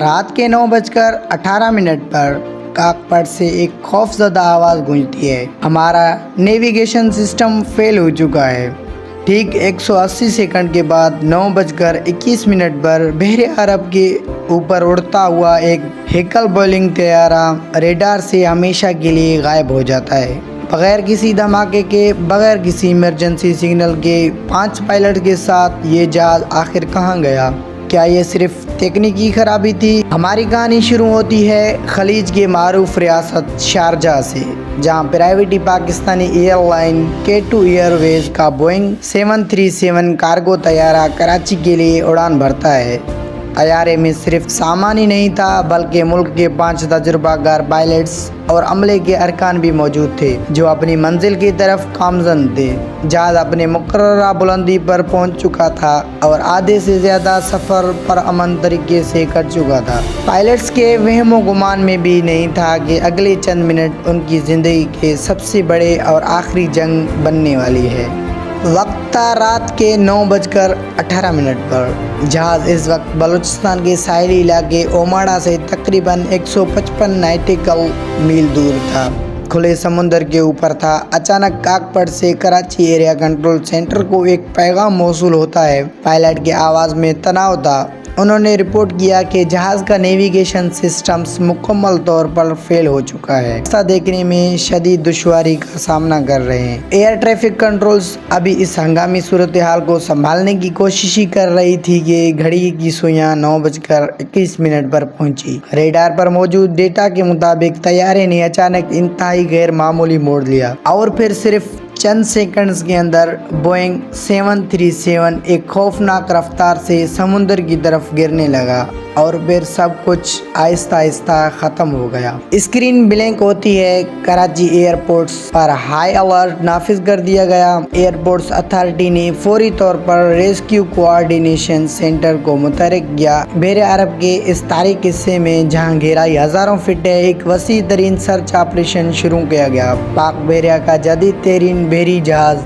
رات کے 9:18 پر کاکپٹ سے ایک خوفزدہ آواز گونجتی ہے، ہمارا نیویگیشن سسٹم فیل ہو چکا ہے۔ ٹھیک 180 سیکنڈ کے بعد 9:21 پر بحر عرب کے اوپر اڑتا ہوا ایک ہیکل بولنگ طیارہ ریڈار سے ہمیشہ کے لیے غائب ہو جاتا ہے۔ بغیر کسی دھماکے کے، بغیر کسی ایمرجنسی سگنل کے 5 پائلٹ کے ساتھ یہ جہاز آخر کہاں گیا؟ کیا یہ صرف تکنیکی خرابی تھی؟ ہماری کہانی شروع ہوتی ہے خلیج کے معروف ریاست شارجہ سے، جہاں private Pakistani airline K2 airways کا بوئنگ 737 کارگو طیارہ کراچی کے لیے اڑان بھرتا ہے۔ طیارے میں صرف سامان ہی نہیں تھا بلکہ ملک کے 5 تجربہ کار پائلٹس اور عملے کے ارکان بھی موجود تھے جو اپنی منزل کی طرف گامزن تھے۔ جہاز اپنے مقررہ بلندی پر پہنچ چکا تھا اور آدھے سے زیادہ سفر پر امن طریقے سے کر چکا تھا۔ پائلٹس کے وہم و گمان میں بھی نہیں تھا کہ اگلے چند منٹ ان کی زندگی کے سب سے بڑے اور آخری جنگ بننے والی ہے۔ وقت تھا رات کے 9:18 پر۔ جہاز اس وقت بلوچستان کے ساحلی علاقے اوماڑا سے تقریباً 155 ناٹیکل میل دور تھا، کھلے سمندر کے اوپر تھا۔ اچانک کاکپٹ سے کراچی ایریا کنٹرول سینٹر کو ایک پیغام موصول ہوتا ہے۔ پائلٹ کی آواز میں تناؤ تھا۔ انہوں نے رپورٹ کیا کہ جہاز کا نیویگیشن سسٹمز مکمل طور پر فیل ہو چکا ہے، راستہ دیکھنے میں شدید دشواری کا سامنا کر رہے ہیں۔ ایئر ٹریفک کنٹرولز ابھی اس ہنگامی صورتحال کو سنبھالنے کی کوشش ہی کر رہی تھی کہ گھڑی کی سوئیاں 9:21 پر پہنچی۔ ریڈار پر موجود ڈیٹا کے مطابق طیارے نے اچانک انتہائی غیر معمولی موڑ لیا اور پھر صرف چند سیکنڈز کے اندر بوئنگ 737 ایک خوفناک رفتار سے سمندر کی طرف گرنے لگا اور پھر سب کچھ آہستہ آہستہ ختم ہو گیا۔ اسکرین بلینک ہوتی ہے۔ کراچی ایئرپورٹس پر ہائی الرٹ نافذ کر دیا گیا۔ ایئرپورٹس اتھارٹی نے فوری طور پر ریسکیو کوآرڈینیشن سینٹر کو متحرک کیا۔ بحر عرب کے اس تاریک حصے میں جہاں گہرائی ہزاروں فٹ ہے، ایک وسیع ترین سرچ آپریشن شروع کیا گیا۔ پاک بحریہ کا جدید ترین بحری جہاز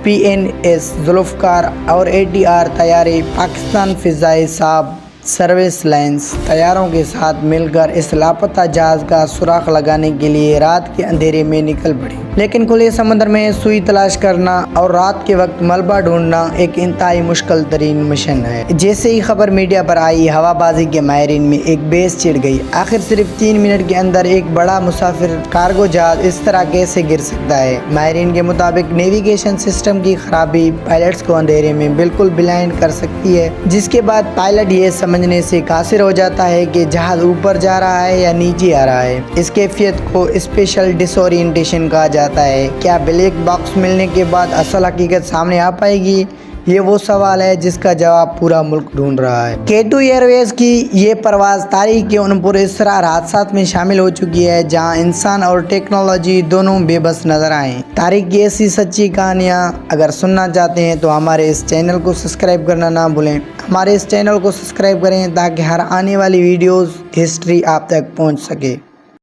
PNS ذوالفقار اور ATR طیارے پاکستان فضائی صاحب سروس لائنز طیاروں کے ساتھ مل کر اس لاپتہ جہاز کا سراغ لگانے کے لیے رات کے اندھیرے میں نکل پڑے۔ لیکن کھلے سمندر میں سوئی تلاش کرنا اور رات کے وقت ملبہ ڈھونڈنا ایک انتہائی مشکل ترین مشن ہے۔ جیسے ہی خبر میڈیا پر آئی، ہوا بازی کے ماہرین میں ایک بیس چڑھ گئی۔ آخر صرف 3 منٹ کے اندر ایک بڑا مسافر کارگو جہاز اس طرح کیسے گر سکتا ہے؟ ماہرین کے مطابق نیویگیشن سسٹم کی خرابی پائلٹس کو اندھیرے میں بالکل بلائنڈ کر سکتی ہے، جس کے بعد پائلٹ یہ سمجھنے سے قاصر ہو جاتا ہے کہ جہاز اوپر جا رہا ہے یا نیچے آ رہا ہے۔ اس کیفیت کو اسپیشل ڈس اورینٹیشن کہا جاتا ہے۔ کیا بلیک باکس ملنے کے بعد اصل حقیقت سامنے آ پائے گی؟ یہ وہ سوال ہے جس کا جواب پورا ملک ڈھونڈ رہا ہے۔ K2 ایئر ویز کی یہ پرواز تاریخ کے ان پراسرار حادثات میں شامل ہو چکی ہے جہاں انسان اور ٹیکنالوجی دونوں بے بس نظر آئیں۔ تاریخ کی ایسی سچی کہانیاں اگر سننا چاہتے ہیں تو ہمارے اس چینل کو سبسکرائب کرنا نہ بھولیں۔ ہمارے اس چینل کو سبسکرائب کریں تاکہ ہر آنے والی ویڈیوز ہسٹری آپ تک پہنچ سکے۔